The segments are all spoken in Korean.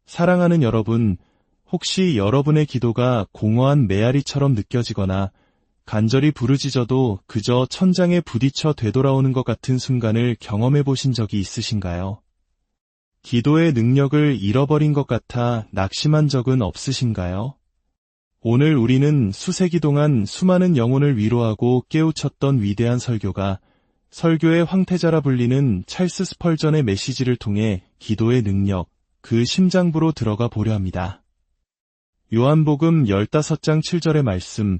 사랑하는 여러분, 혹시 여러분의 기도가 공허한 메아리처럼 느껴지거나 간절히 부르짖어도 그저 천장에 부딪혀 되돌아오는 것 같은 순간을 경험해 보신 적이 있으신가요? 기도의 능력을 잃어버린 것 같아 낙심한 적은 없으신가요? 오늘 우리는 수세기 동안 수많은 영혼을 위로하고 깨우쳤던 위대한 설교가 설교의 황태자라 불리는 찰스 스펄전의 메시지를 통해 기도의 능력, 그 심장부로 들어가 보려 합니다. 요한복음 15장 7절의 말씀,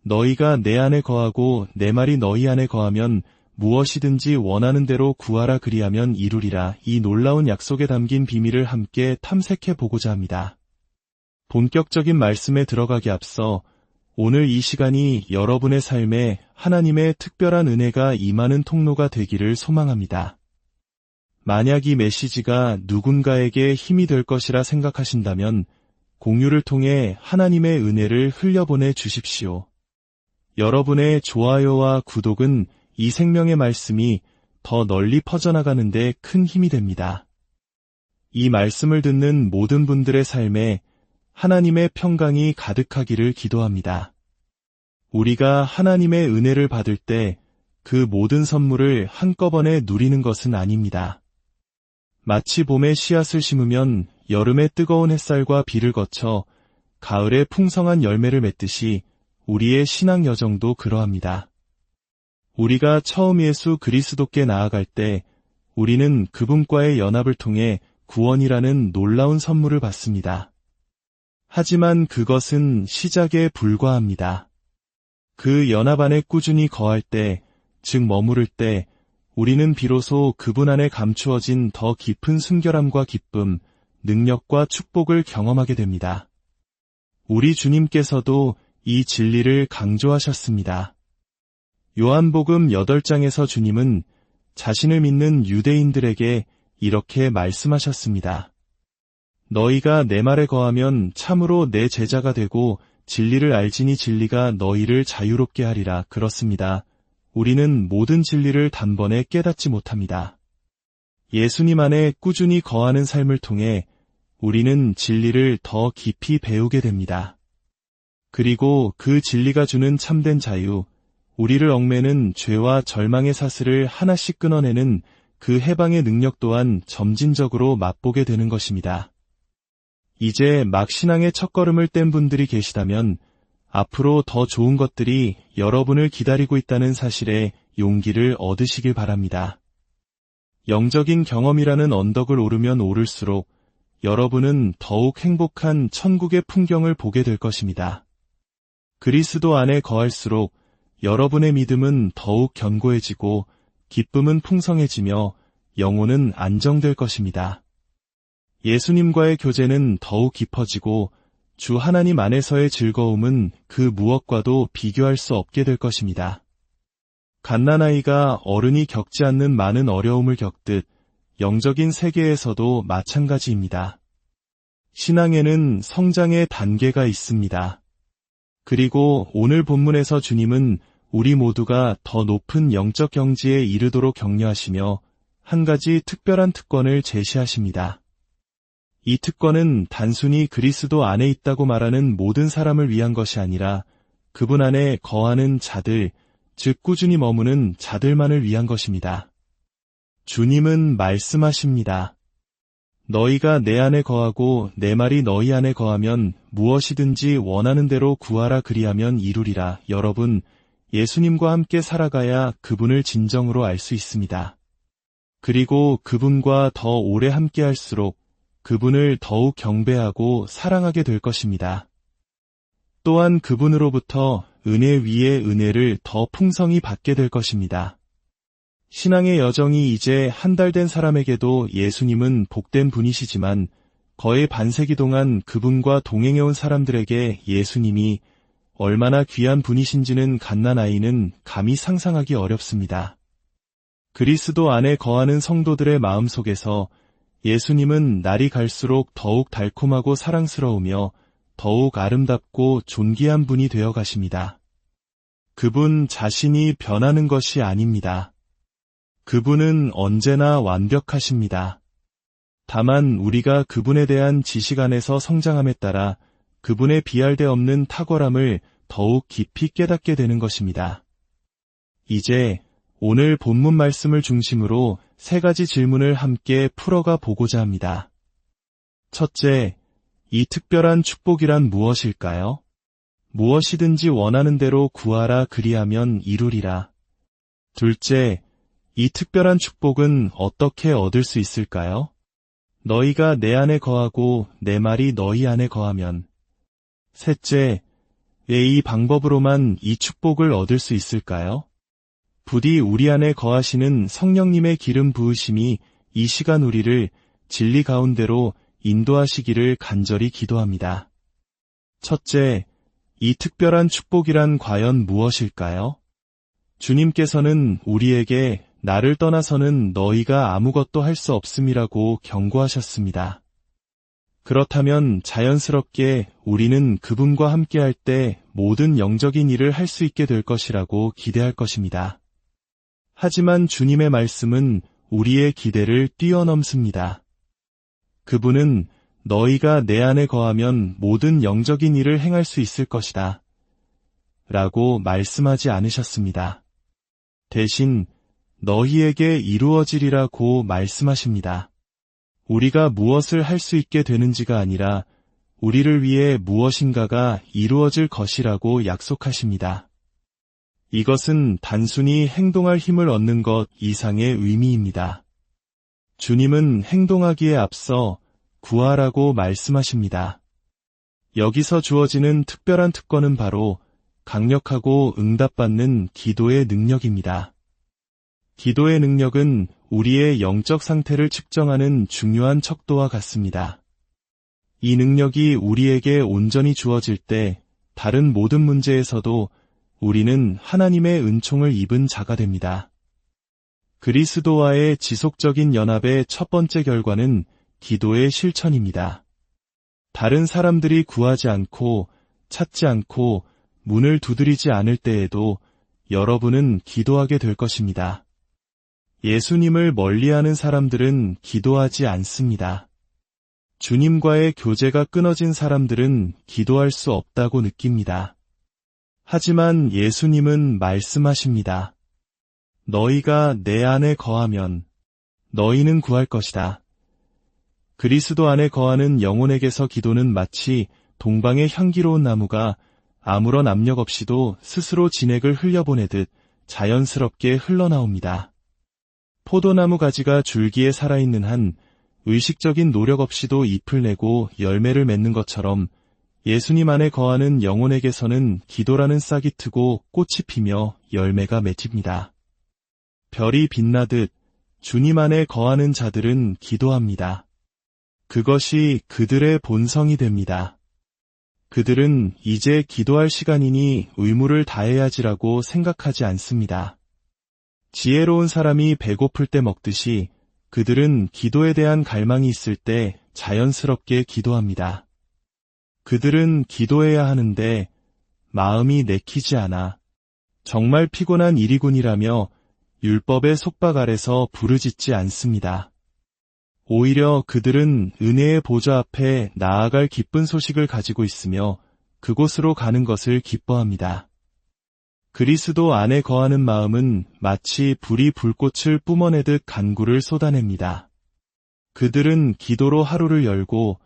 너희가 내 안에 거하고 내 말이 너희 안에 거하면 무엇이든지 원하는 대로 구하라 그리하면 이루리라. 이 놀라운 약속에 담긴 비밀을 함께 탐색해 보고자 합니다. 본격적인 말씀에 들어가기 앞서 오늘 이 시간이 여러분의 삶에 하나님의 특별한 은혜가 임하는 통로가 되기를 소망합니다. 만약 이 메시지가 누군가에게 힘이 될 것이라 생각하신다면 공유를 통해 하나님의 은혜를 흘려보내 주십시오. 여러분의 좋아요와 구독은 이 생명의 말씀이 더 널리 퍼져나가는 데 큰 힘이 됩니다. 이 말씀을 듣는 모든 분들의 삶에 하나님의 평강이 가득하기를 기도합니다. 우리가 하나님의 은혜를 받을 때 그 모든 선물을 한꺼번에 누리는 것은 아닙니다. 마치 봄에 씨앗을 심으면 여름의 뜨거운 햇살과 비를 거쳐 가을의 풍성한 열매를 맺듯이 우리의 신앙 여정도 그러합니다. 우리가 처음 예수 그리스도께 나아갈 때 우리는 그분과의 연합을 통해 구원이라는 놀라운 선물을 받습니다. 하지만 그것은 시작에 불과합니다. 그 연합 안에 꾸준히 거할 때, 즉 머무를 때 우리는 비로소 그분 안에 감추어진 더 깊은 순결함과 기쁨, 능력과 축복을 경험하게 됩니다. 우리 주님께서도 이 진리를 강조하셨습니다. 요한복음 8장에서 주님은 자신을 믿는 유대인들에게 이렇게 말씀하셨습니다. 너희가 내 말에 거하면 참으로 내 제자가 되고 진리를 알지니 진리가 너희를 자유롭게 하리라. 그렇습니다. 우리는 모든 진리를 단번에 깨닫지 못합니다. 예수님 안에 꾸준히 거하는 삶을 통해 우리는 진리를 더 깊이 배우게 됩니다. 그리고 그 진리가 주는 참된 자유, 우리를 얽매는 죄와 절망의 사슬을 하나씩 끊어내는 그 해방의 능력 또한 점진적으로 맛보게 되는 것입니다. 이제 막 신앙의 첫걸음을 뗀 분들이 계시다면 앞으로 더 좋은 것들이 여러분을 기다리고 있다는 사실에 용기를 얻으시길 바랍니다. 영적인 경험이라는 언덕을 오르면 오를수록 여러분은 더욱 행복한 천국의 풍경을 보게 될 것입니다. 그리스도 안에 거할수록 여러분의 믿음은 더욱 견고해지고 기쁨은 풍성해지며 영혼은 안정될 것입니다. 예수님과의 교제는 더욱 깊어지고 주 하나님 안에서의 즐거움은 그 무엇과도 비교할 수 없게 될 것입니다. 갓난아이가 어른이 겪지 않는 많은 어려움을 겪듯 영적인 세계에서도 마찬가지입니다. 신앙에는 성장의 단계가 있습니다. 그리고 오늘 본문에서 주님은 우리 모두가 더 높은 영적 경지에 이르도록 격려하시며 한 가지 특별한 특권을 제시하십니다. 이 특권은 단순히 그리스도 안에 있다고 말하는 모든 사람을 위한 것이 아니라 그분 안에 거하는 자들, 즉 꾸준히 머무는 자들만을 위한 것입니다. 주님은 말씀하십니다. 너희가 내 안에 거하고 내 말이 너희 안에 거하면 무엇이든지 원하는 대로 구하라 그리하면 이루리라. 여러분, 예수님과 함께 살아가야 그분을 진정으로 알 수 있습니다. 그리고 그분과 더 오래 함께 할수록 그분을 더욱 경배하고 사랑하게 될 것입니다. 또한 그분으로부터 은혜 위에 은혜를 더 풍성히 받게 될 것입니다. 신앙의 여정이 이제 한 달 된 사람에게도 예수님은 복된 분이시지만 거의 반세기 동안 그분과 동행해온 사람들에게 예수님이 얼마나 귀한 분이신지는 갓난아이는 감히 상상하기 어렵습니다. 그리스도 안에 거하는 성도들의 마음속에서 예수님은 날이 갈수록 더욱 달콤하고 사랑스러우며 더욱 아름답고 존귀한 분이 되어 가십니다. 그분 자신이 변하는 것이 아닙니다. 그분은 언제나 완벽하십니다. 다만 우리가 그분에 대한 지식 안에서 성장함에 따라 그분의 비할 데 없는 탁월함을 더욱 깊이 깨닫게 되는 것입니다. 이제 오늘 본문 말씀을 중심으로 3가지 질문을 함께 풀어가 보고자 합니다. 첫째, 이 특별한 축복이란 무엇일까요? 무엇이든지 원하는 대로 구하라 그리하면 이루리라. 둘째, 이 특별한 축복은 어떻게 얻을 수 있을까요? 너희가 내 안에 거하고 내 말이 너희 안에 거하면. 셋째, 왜 이 방법으로만 이 축복을 얻을 수 있을까요? 부디 우리 안에 거하시는 성령님의 기름 부으심이 이 시간 우리를 진리 가운데로 인도하시기를 간절히 기도합니다. 첫째, 이 특별한 축복이란 과연 무엇일까요? 주님께서는 우리에게 나를 떠나서는 너희가 아무것도 할 수 없음이라고 경고하셨습니다. 그렇다면 자연스럽게 우리는 그분과 함께할 때 모든 영적인 일을 할 수 있게 될 것이라고 기대할 것입니다. 하지만 주님의 말씀은 우리의 기대를 뛰어넘습니다. 그분은 너희가 내 안에 거하면 모든 영적인 일을 행할 수 있을 것이다 라고 말씀하지 않으셨습니다. 대신 너희에게 이루어지리라고 말씀하십니다. 우리가 무엇을 할 수 있게 되는지가 아니라 우리를 위해 무엇인가가 이루어질 것이라고 약속하십니다. 이것은 단순히 행동할 힘을 얻는 것 이상의 의미입니다. 주님은 행동하기에 앞서 구하라고 말씀하십니다. 여기서 주어지는 특별한 특권은 바로 강력하고 응답받는 기도의 능력입니다. 기도의 능력은 우리의 영적 상태를 측정하는 중요한 척도와 같습니다. 이 능력이 우리에게 온전히 주어질 때 다른 모든 문제에서도 우리는 하나님의 은총을 입은 자가 됩니다. 그리스도와의 지속적인 연합의 첫 번째 결과는 기도의 실천입니다. 다른 사람들이 구하지 않고 찾지 않고 문을 두드리지 않을 때에도 여러분은 기도하게 될 것입니다. 예수님을 멀리하는 사람들은 기도하지 않습니다. 주님과의 교제가 끊어진 사람들은 기도할 수 없다고 느낍니다. 하지만 예수님은 말씀하십니다. 너희가 내 안에 거하면 너희는 구할 것이다. 그리스도 안에 거하는 영혼에게서 기도는 마치 동방의 향기로운 나무가 아무런 압력 없이도 스스로 진액을 흘려보내듯 자연스럽게 흘러나옵니다. 포도나무 가지가 줄기에 살아있는 한 의식적인 노력 없이도 잎을 내고 열매를 맺는 것처럼 예수님 안에 거하는 영혼에게서는 기도라는 싹이 트고 꽃이 피며 열매가 맺힙니다. 별이 빛나듯 주님 안에 거하는 자들은 기도합니다. 그것이 그들의 본성이 됩니다. 그들은 이제 기도할 시간이니 의무를 다해야지라고 생각하지 않습니다. 지혜로운 사람이 배고플 때 먹듯이 그들은 기도에 대한 갈망이 있을 때 자연스럽게 기도합니다. 그들은 기도해야 하는데 마음이 내키지 않아 정말 피곤한 일이군이라며 율법의 속박 아래서 부르짖지 않습니다. 오히려 그들은 은혜의 보좌 앞에 나아갈 기쁜 소식을 가지고 있으며 그곳으로 가는 것을 기뻐합니다. 그리스도 안에 거하는 마음은 마치 불이 불꽃을 뿜어내듯 간구를 쏟아냅니다. 그들은 기도로 하루를 열고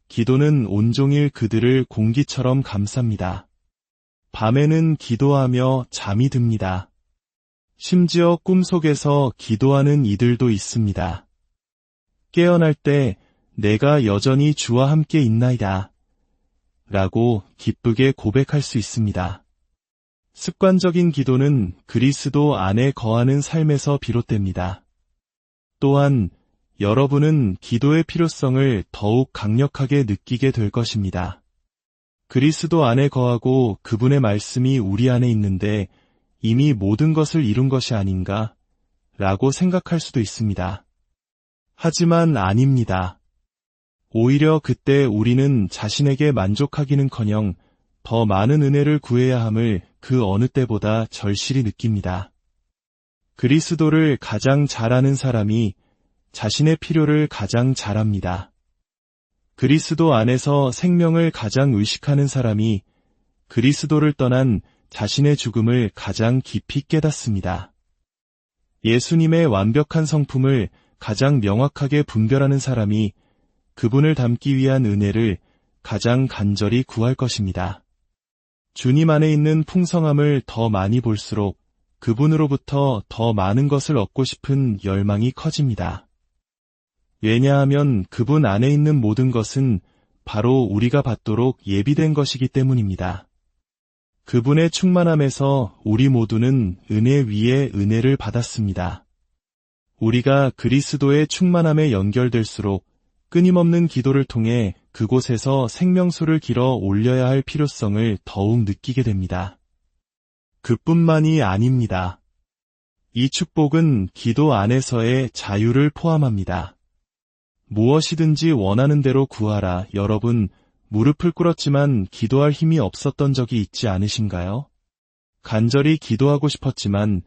기도는 온종일 그들을 공기처럼 감쌉니다. 밤에는 기도하며 잠이 듭니다. 심지어 꿈속에서 기도하는 이들도 있습니다. 깨어날 때 내가 여전히 주와 함께 있나이다 라고 기쁘게 고백할 수 있습니다. 습관적인 기도는 그리스도 안에 거하는 삶에서 비롯됩니다. 또한 여러분은 기도의 필요성을 더욱 강력하게 느끼게 될 것입니다. 그리스도 안에 거하고 그분의 말씀이 우리 안에 있는데 이미 모든 것을 이룬 것이 아닌가 라고 생각할 수도 있습니다. 하지만 아닙니다. 오히려 그때 우리는 자신에게 만족하기는커녕 더 많은 은혜를 구해야 함을 그 어느 때보다 절실히 느낍니다. 그리스도를 가장 잘 아는 사람이 자신의 필요를 가장 잘 압니다. 그리스도 안에서 생명을 가장 의식하는 사람이 그리스도를 떠난 자신의 죽음을 가장 깊이 깨닫습니다. 예수님의 완벽한 성품을 가장 명확하게 분별하는 사람이 그분을 닮기 위한 은혜를 가장 간절히 구할 것입니다. 주님 안에 있는 풍성함을 더 많이 볼수록 그분으로부터 더 많은 것을 얻고 싶은 열망이 커집니다. 왜냐하면 그분 안에 있는 모든 것은 바로 우리가 받도록 예비된 것이기 때문입니다. 그분의 충만함에서 우리 모두는 은혜 위에 은혜를 받았습니다. 우리가 그리스도의 충만함에 연결될수록 끊임없는 기도를 통해 그곳에서 생명수를 길어 올려야 할 필요성을 더욱 느끼게 됩니다. 그뿐만이 아닙니다. 이 축복은 기도 안에서의 자유를 포함합니다. 무엇이든지 원하는 대로 구하라. 여러분, 무릎을 꿇었지만 기도할 힘이 없었던 적이 있지 않으신가요? 간절히 기도하고 싶었지만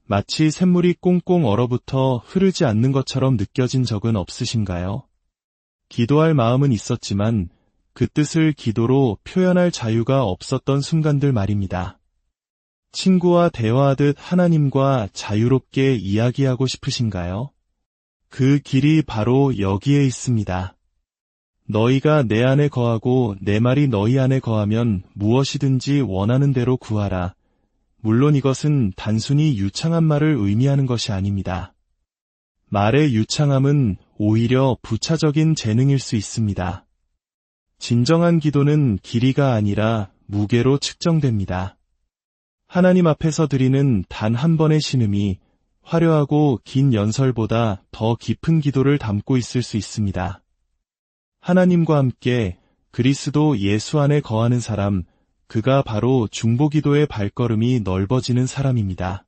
마치 샘물이 꽁꽁 얼어붙어 흐르지 않는 것처럼 느껴진 적은 없으신가요? 기도할 마음은 있었지만 그 뜻을 기도로 표현할 자유가 없었던 순간들 말입니다. 친구와 대화하듯 하나님과 자유롭게 이야기하고 싶으신가요? 그 길이 바로 여기에 있습니다. 너희가 내 안에 거하고 내 말이 너희 안에 거하면 무엇이든지 원하는 대로 구하라. 물론 이것은 단순히 유창한 말을 의미하는 것이 아닙니다. 말의 유창함은 오히려 부차적인 재능일 수 있습니다. 진정한 기도는 길이가 아니라 무게로 측정됩니다. 하나님 앞에서 드리는 단 한 번의 신음이 화려하고 긴 연설보다 더 깊은 기도를 담고 있을 수 있습니다. 하나님과 함께 그리스도 예수 안에 거하는 사람, 그가 바로 중보기도의 발걸음이 넓어지는 사람입니다.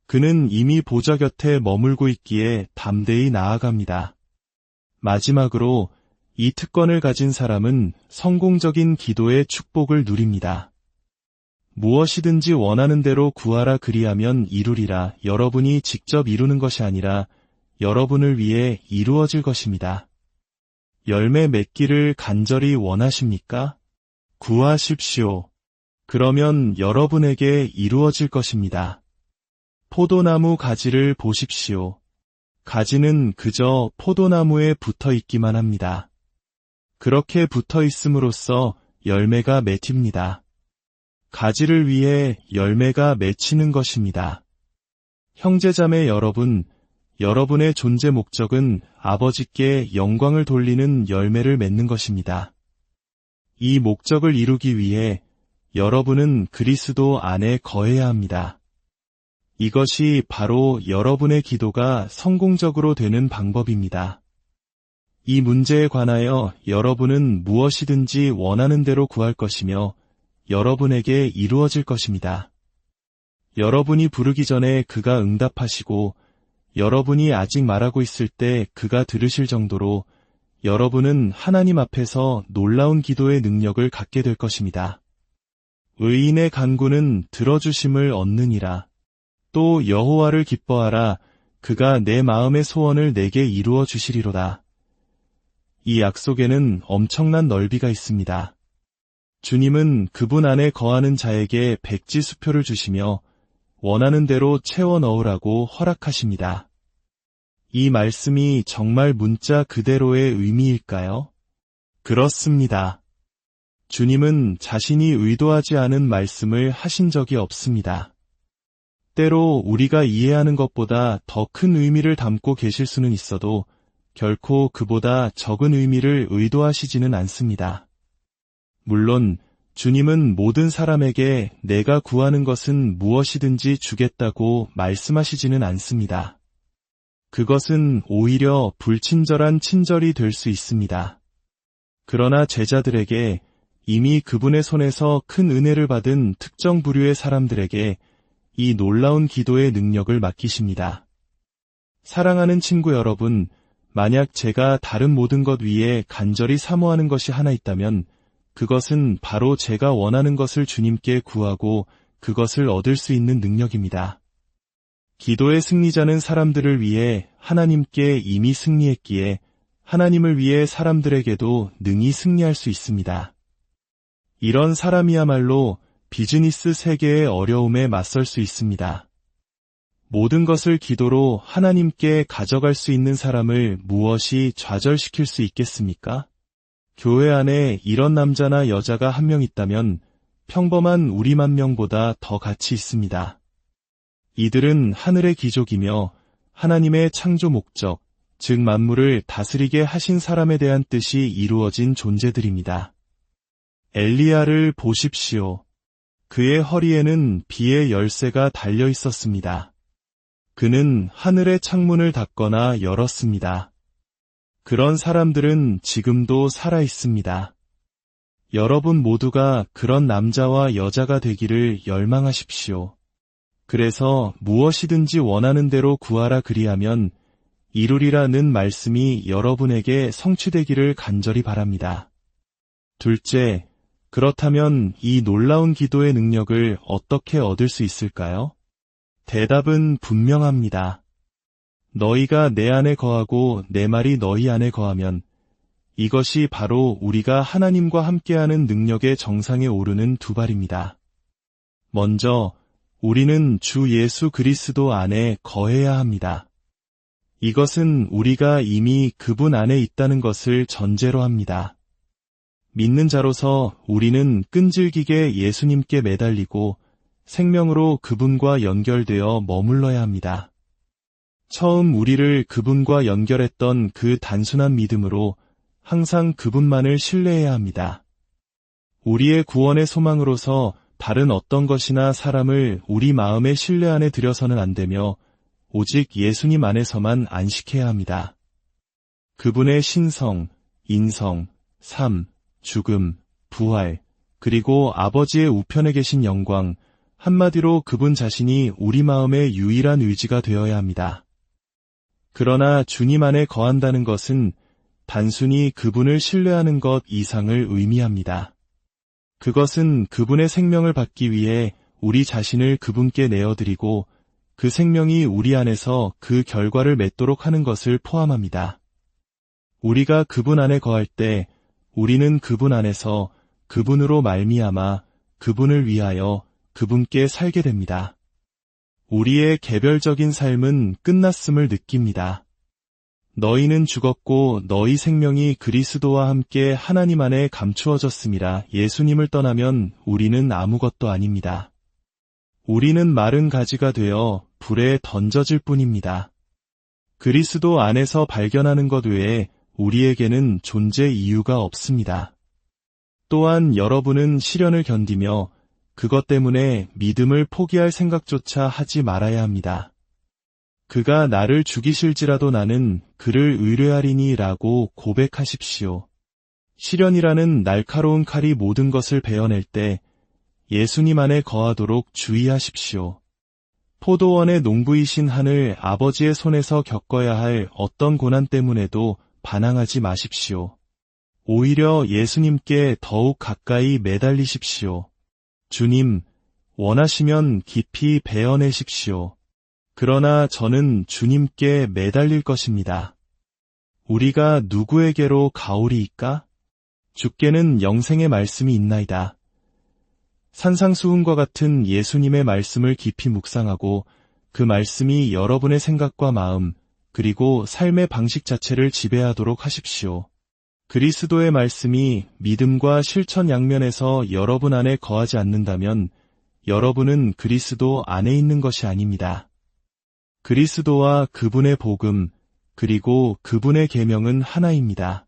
그는 이미 보좌 곁에 머물고 있기에 담대히 나아갑니다. 마지막으로 이 특권을 가진 사람은 성공적인 기도의 축복을 누립니다. 무엇이든지 원하는 대로 구하라 그리하면 이루리라. 여러분이 직접 이루는 것이 아니라 여러분을 위해 이루어질 것입니다. 열매 맺기를 간절히 원하십니까? 구하십시오. 그러면 여러분에게 이루어질 것입니다. 포도나무 가지를 보십시오. 가지는 그저 포도나무에 붙어 있기만 합니다. 그렇게 붙어 있음으로써 열매가 맺힙니다. 가지를 위해 열매가 맺히는 것입니다. 형제자매 여러분, 여러분의 존재 목적은 아버지께 영광을 돌리는 열매를 맺는 것입니다. 이 목적을 이루기 위해 여러분은 그리스도 안에 거해야 합니다. 이것이 바로 여러분의 기도가 성공적으로 되는 방법입니다. 이 문제에 관하여 여러분은 무엇이든지 원하는 대로 구할 것이며 여러분에게 이루어질 것입니다. 여러분이 부르기 전에 그가 응답하시고 여러분이 아직 말하고 있을 때 그가 들으실 정도로 여러분은 하나님 앞에서 놀라운 기도의 능력을 갖게 될 것입니다. 의인의 간구는 들어주심을 얻느니라. 또 여호와를 기뻐하라. 그가 내 마음의 소원을 내게 이루어 주시리로다. 이 약속에는 엄청난 넓이가 있습니다. 주님은 그분 안에 거하는 자에게 백지수표를 주시며 원하는 대로 채워 넣으라고 허락하십니다. 이 말씀이 정말 문자 그대로의 의미일까요? 그렇습니다. 주님은 자신이 의도하지 않은 말씀을 하신 적이 없습니다. 때로 우리가 이해하는 것보다 더 큰 의미를 담고 계실 수는 있어도 결코 그보다 적은 의미를 의도하시지는 않습니다. 물론 주님은 모든 사람에게 내가 구하는 것은 무엇이든지 주겠다고 말씀하시지는 않습니다. 그것은 오히려 불친절한 친절이 될 수 있습니다. 그러나 제자들에게 이미 그분의 손에서 큰 은혜를 받은 특정 부류의 사람들에게 이 놀라운 기도의 능력을 맡기십니다. 사랑하는 친구 여러분, 만약 제가 다른 모든 것 위에 간절히 사모하는 것이 하나 있다면 그것은 바로 제가 원하는 것을 주님께 구하고 그것을 얻을 수 있는 능력입니다. 기도의 승리자는 사람들을 위해 하나님께 이미 승리했기에 하나님을 위해 사람들에게도 능히 승리할 수 있습니다. 이런 사람이야말로 비즈니스 세계의 어려움에 맞설 수 있습니다. 모든 것을 기도로 하나님께 가져갈 수 있는 사람을 무엇이 좌절시킬 수 있겠습니까? 교회 안에 이런 남자나 여자가 한 명 있다면 평범한 우리만 명보다 더 가치 있습니다. 이들은 하늘의 기족이며 하나님의 창조 목적, 즉 만물을 다스리게 하신 사람에 대한 뜻이 이루어진 존재들입니다. 엘리야를 보십시오. 그의 허리에는 비의 열쇠가 달려 있었습니다. 그는 하늘의 창문을 닫거나 열었습니다. 그런 사람들은 지금도 살아 있습니다. 여러분 모두가 그런 남자와 여자가 되기를 열망하십시오. 그래서 무엇이든지 원하는 대로 구하라 그리하면 이루리라는 말씀이 여러분에게 성취되기를 간절히 바랍니다. 둘째, 그렇다면 이 놀라운 기도의 능력을 어떻게 얻을 수 있을까요? 대답은 분명합니다. 너희가 내 안에 거하고 내 말이 너희 안에 거하면 이것이 바로 우리가 하나님과 함께하는 능력의 정상에 오르는 두 발입니다. 먼저 우리는 주 예수 그리스도 안에 거해야 합니다. 이것은 우리가 이미 그분 안에 있다는 것을 전제로 합니다. 믿는 자로서 우리는 끈질기게 예수님께 매달리고 생명으로 그분과 연결되어 머물러야 합니다. 처음 우리를 그분과 연결했던 그 단순한 믿음으로 항상 그분만을 신뢰해야 합니다. 우리의 구원의 소망으로서 다른 어떤 것이나 사람을 우리 마음의 신뢰 안에 들여서는 안 되며 오직 예수님 안에서만 안식해야 합니다. 그분의 신성, 인성, 삶, 죽음, 부활, 그리고 아버지의 우편에 계신 영광, 한마디로 그분 자신이 우리 마음의 유일한 의지가 되어야 합니다. 그러나 주님 안에 거한다는 것은 단순히 그분을 신뢰하는 것 이상을 의미합니다. 그것은 그분의 생명을 받기 위해 우리 자신을 그분께 내어드리고 그 생명이 우리 안에서 그 결과를 맺도록 하는 것을 포함합니다. 우리가 그분 안에 거할 때 우리는 그분 안에서 그분으로 말미암아 그분을 위하여 그분께 살게 됩니다. 우리의 개별적인 삶은 끝났음을 느낍니다. 너희는 죽었고 너희 생명이 그리스도와 함께 하나님 안에 감추어졌음이라. 예수님을 떠나면 우리는 아무것도 아닙니다. 우리는 마른 가지가 되어 불에 던져질 뿐입니다. 그리스도 안에서 발견하는 것 외에 우리에게는 존재 이유가 없습니다. 또한 여러분은 시련을 견디며 그것 때문에 믿음을 포기할 생각조차 하지 말아야 합니다. 그가 나를 죽이실지라도 나는 그를 의뢰하리니 라고 고백하십시오. 시련이라는 날카로운 칼이 모든 것을 베어낼 때 예수님 안에 거하도록 주의하십시오. 포도원의 농부이신 하늘 아버지의 손에서 겪어야 할 어떤 고난 때문에도 반항하지 마십시오. 오히려 예수님께 더욱 가까이 매달리십시오. 주님, 원하시면 깊이 베어내십시오. 그러나 저는 주님께 매달릴 것입니다. 우리가 누구에게로 가오리이까? 주께는 영생의 말씀이 있나이다. 산상수훈과 같은 예수님의 말씀을 깊이 묵상하고 그 말씀이 여러분의 생각과 마음, 그리고 삶의 방식 자체를 지배하도록 하십시오. 그리스도의 말씀이 믿음과 실천 양면에서 여러분 안에 거하지 않는다면 여러분은 그리스도 안에 있는 것이 아닙니다. 그리스도와 그분의 복음, 그리고 그분의 계명은 하나입니다.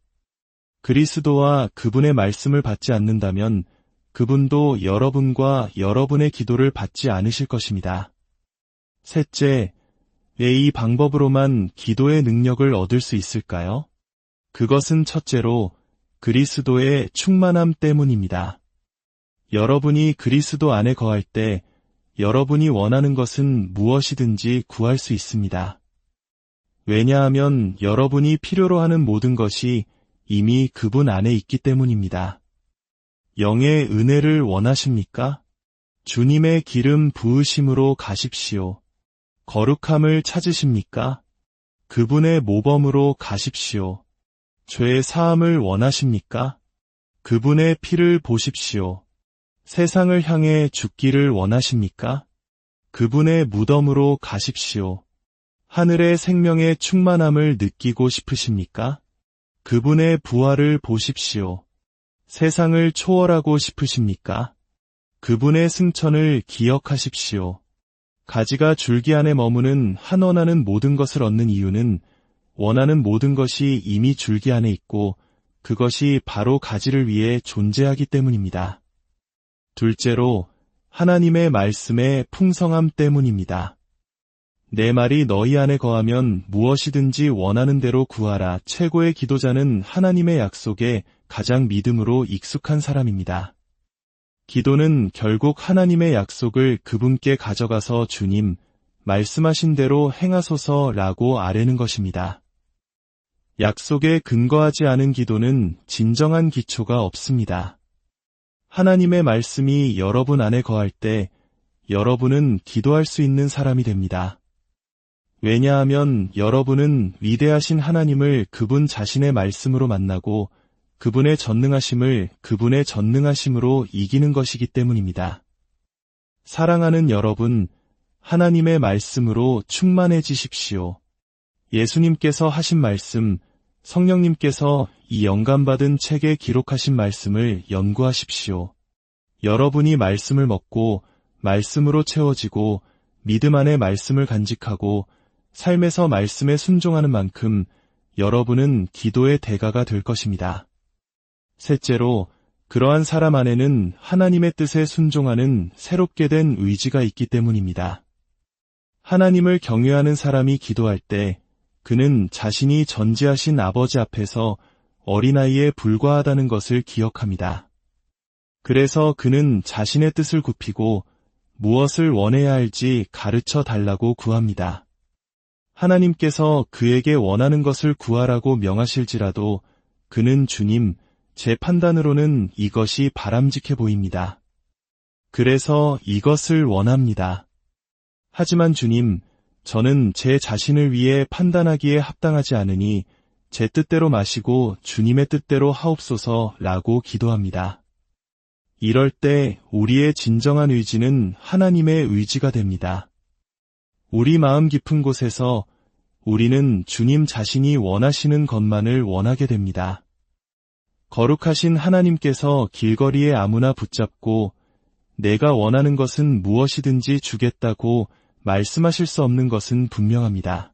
그리스도와 그분의 말씀을 받지 않는다면 그분도 여러분과 여러분의 기도를 받지 않으실 것입니다. 셋째, 왜 이 방법으로만 기도의 능력을 얻을 수 있을까요? 그것은 첫째로 그리스도의 충만함 때문입니다. 여러분이 그리스도 안에 거할 때 여러분이 원하는 것은 무엇이든지 구할 수 있습니다. 왜냐하면 여러분이 필요로 하는 모든 것이 이미 그분 안에 있기 때문입니다. 영의 은혜를 원하십니까? 주님의 기름 부으심으로 가십시오. 거룩함을 찾으십니까? 그분의 모범으로 가십시오. 죄 사함을 원하십니까? 그분의 피를 보십시오. 세상을 향해 죽기를 원하십니까? 그분의 무덤으로 가십시오. 하늘의 생명의 충만함을 느끼고 싶으십니까? 그분의 부활을 보십시오. 세상을 초월하고 싶으십니까? 그분의 승천을 기억하십시오. 가지가 줄기 안에 머무는 한 원하는 모든 것을 얻는 이유는 원하는 모든 것이 이미 줄기 안에 있고 그것이 바로 가지를 위해 존재하기 때문입니다. 둘째로 하나님의 말씀의 풍성함 때문입니다. 내 말이 너희 안에 거하면 무엇이든지 원하는 대로 구하라. 최고의 기도자는 하나님의 약속에 가장 믿음으로 익숙한 사람입니다. 기도는 결국 하나님의 약속을 그분께 가져가서 주님, 말씀하신 대로 행하소서라고 아뢰는 것입니다. 약속에 근거하지 않은 기도는 진정한 기초가 없습니다. 하나님의 말씀이 여러분 안에 거할 때 여러분은 기도할 수 있는 사람이 됩니다. 왜냐하면 여러분은 위대하신 하나님을 그분 자신의 말씀으로 만나고 그분의 전능하심을 그분의 전능하심으로 이기는 것이기 때문입니다. 사랑하는 여러분, 하나님의 말씀으로 충만해지십시오. 예수님께서 하신 말씀, 성령님께서 이 영감받은 책에 기록하신 말씀을 연구하십시오. 여러분이 말씀을 먹고 말씀으로 채워지고 믿음 안에 말씀을 간직하고 삶에서 말씀에 순종하는 만큼 여러분은 기도의 대가가 될 것입니다. 셋째로, 그러한 사람 안에는 하나님의 뜻에 순종하는 새롭게 된 의지가 있기 때문입니다. 하나님을 경외하는 사람이 기도할 때 그는 자신이 전지하신 아버지 앞에서 어린아이에 불과하다는 것을 기억합니다. 그래서 그는 자신의 뜻을 굽히고 무엇을 원해야 할지 가르쳐 달라고 구합니다. 하나님께서 그에게 원하는 것을 구하라고 명하실지라도 그는 주님, 제 판단으로는 이것이 바람직해 보입니다. 그래서 이것을 원합니다. 하지만 주님, 저는 제 자신을 위해 판단하기에 합당하지 않으니 제 뜻대로 마시고 주님의 뜻대로 하옵소서라고 기도합니다. 이럴 때 우리의 진정한 의지는 하나님의 의지가 됩니다. 우리 마음 깊은 곳에서 우리는 주님 자신이 원하시는 것만을 원하게 됩니다. 거룩하신 하나님께서 길거리에 아무나 붙잡고 내가 원하는 것은 무엇이든지 주겠다고 말씀하실 수 없는 것은 분명합니다.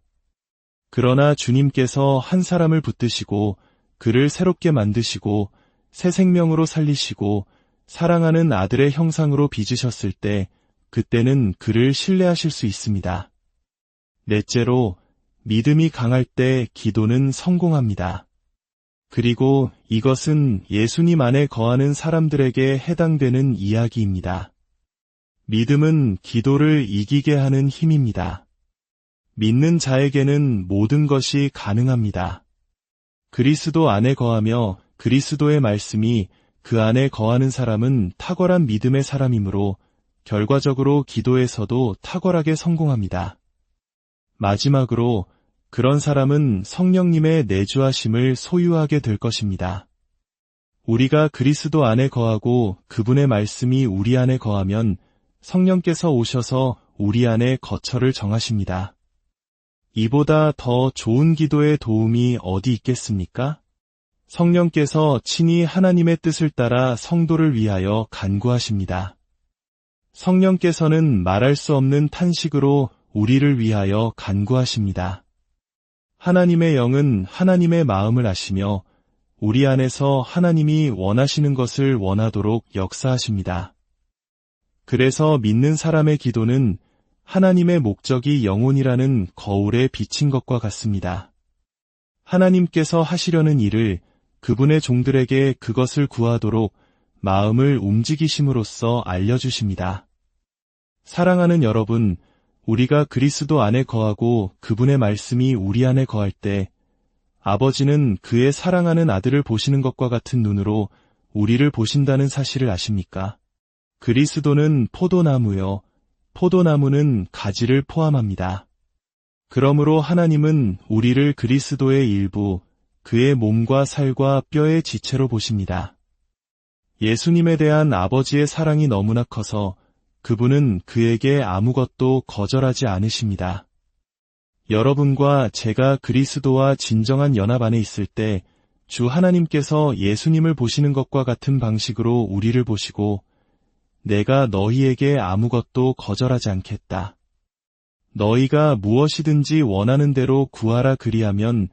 그러나 주님께서 한 사람을 붙드시고 그를 새롭게 만드시고 새 생명으로 살리시고 사랑하는 아들의 형상으로 빚으셨을 때 그때는 그를 신뢰하실 수 있습니다. 넷째로, 믿음이 강할 때 기도는 성공합니다. 그리고 이것은 예수님 안에 거하는 사람들에게 해당되는 이야기입니다. 믿음은 기도를 이기게 하는 힘입니다. 믿는 자에게는 모든 것이 가능합니다. 그리스도 안에 거하며 그리스도의 말씀이 그 안에 거하는 사람은 탁월한 믿음의 사람이므로 결과적으로 기도에서도 탁월하게 성공합니다. 마지막으로 그런 사람은 성령님의 내주하심을 소유하게 될 것입니다. 우리가 그리스도 안에 거하고 그분의 말씀이 우리 안에 거하면 성령께서 오셔서 우리 안에 거처를 정하십니다. 이보다 더 좋은 기도의 도움이 어디 있겠습니까? 성령께서 친히 하나님의 뜻을 따라 성도를 위하여 간구하십니다. 성령께서는 말할 수 없는 탄식으로 우리를 위하여 간구하십니다. 하나님의 영은 하나님의 마음을 아시며 우리 안에서 하나님이 원하시는 것을 원하도록 역사하십니다. 그래서 믿는 사람의 기도는 하나님의 목적이 영혼이라는 거울에 비친 것과 같습니다. 하나님께서 하시려는 일을 그분의 종들에게 그것을 구하도록 마음을 움직이심으로써 알려주십니다. 사랑하는 여러분, 우리가 그리스도 안에 거하고 그분의 말씀이 우리 안에 거할 때 아버지는 그의 사랑하는 아들을 보시는 것과 같은 눈으로 우리를 보신다는 사실을 아십니까? 그리스도는 포도나무요, 포도나무는 가지를 포함합니다. 그러므로 하나님은 우리를 그리스도의 일부, 그의 몸과 살과 뼈의 지체로 보십니다. 예수님에 대한 아버지의 사랑이 너무나 커서 그분은 그에게 아무것도 거절하지 않으십니다. 여러분과 제가 그리스도와 진정한 연합 안에 있을 때 주 하나님께서 예수님을 보시는 것과 같은 방식으로 우리를 보시고 내가 너희에게 아무것도 거절하지 않겠다. 너희가 무엇이든지 원하는 대로 구하라 그리하면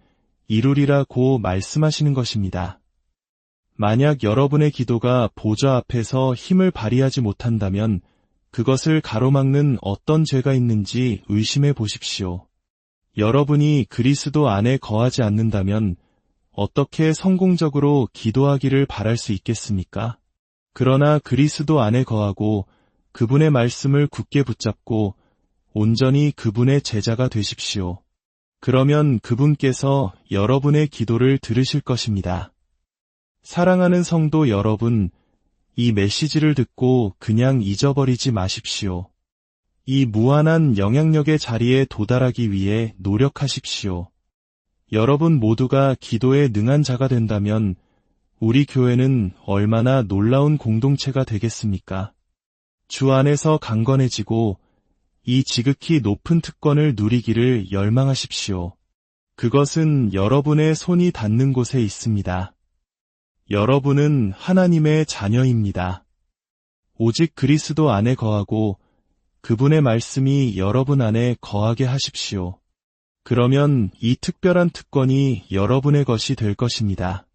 이루리라고 말씀하시는 것입니다. 만약 여러분의 기도가 보좌 앞에서 힘을 발휘하지 못한다면 그것을 가로막는 어떤 죄가 있는지 의심해 보십시오. 여러분이 그리스도 안에 거하지 않는다면 어떻게 성공적으로 기도하기를 바랄 수 있겠습니까? 그러나 그리스도 안에 거하고 그분의 말씀을 굳게 붙잡고 온전히 그분의 제자가 되십시오. 그러면 그분께서 여러분의 기도를 들으실 것입니다. 사랑하는 성도 여러분, 이 메시지를 듣고 그냥 잊어버리지 마십시오. 이 무한한 영향력의 자리에 도달하기 위해 노력하십시오. 여러분 모두가 기도에 능한 자가 된다면 우리 교회는 얼마나 놀라운 공동체가 되겠습니까? 주 안에서 강건해지고 이 지극히 높은 특권을 누리기를 열망하십시오. 그것은 여러분의 손이 닿는 곳에 있습니다. 여러분은 하나님의 자녀입니다. 오직 그리스도 안에 거하고 그분의 말씀이 여러분 안에 거하게 하십시오. 그러면 이 특별한 특권이 여러분의 것이 될 것입니다.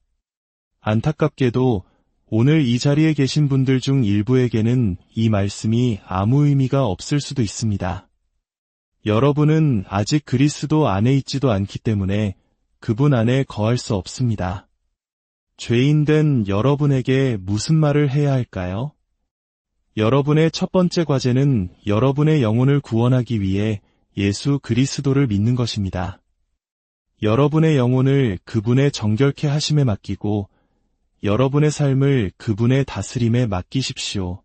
안타깝게도 오늘 이 자리에 계신 분들 중 일부에게는 이 말씀이 아무 의미가 없을 수도 있습니다. 여러분은 아직 그리스도 안에 있지도 않기 때문에 그분 안에 거할 수 없습니다. 죄인된 여러분에게 무슨 말을 해야 할까요? 여러분의 첫 번째 과제는 여러분의 영혼을 구원하기 위해 예수 그리스도를 믿는 것입니다. 여러분의 영혼을 그분의 정결케 하심에 맡기고 여러분의 삶을 그분의 다스림에 맡기십시오.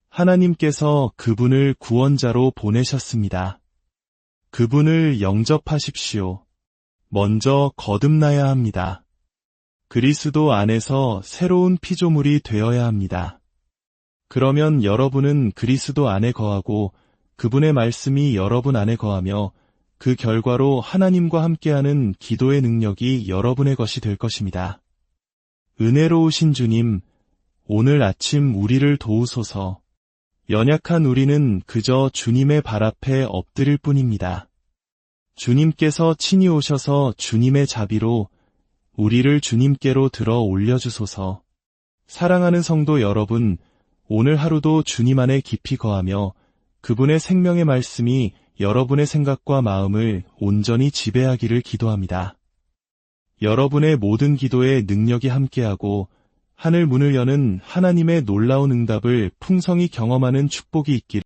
하나님께서 그분을 구원자로 보내셨습니다. 그분을 영접하십시오. 먼저 거듭나야 합니다. 그리스도 안에서 새로운 피조물이 되어야 합니다. 그러면 여러분은 그리스도 안에 거하고 그분의 말씀이 여러분 안에 거하며 그 결과로 하나님과 함께하는 기도의 능력이 여러분의 것이 될 것입니다. 은혜로우신 주님, 오늘 아침 우리를 도우소서. 연약한 우리는 그저 주님의 발 앞에 엎드릴 뿐입니다. 주님께서 친히 오셔서 주님의 자비로 우리를 주님께로 들어 올려주소서. 사랑하는 성도 여러분, 오늘 하루도 주님 안에 깊이 거하며 그분의 생명의 말씀이 여러분의 생각과 마음을 온전히 지배하기를 기도합니다. 여러분의 모든 기도에 능력이 함께하고 하늘 문을 여는 하나님의 놀라운 응답을 풍성히 경험하는 축복이 있기를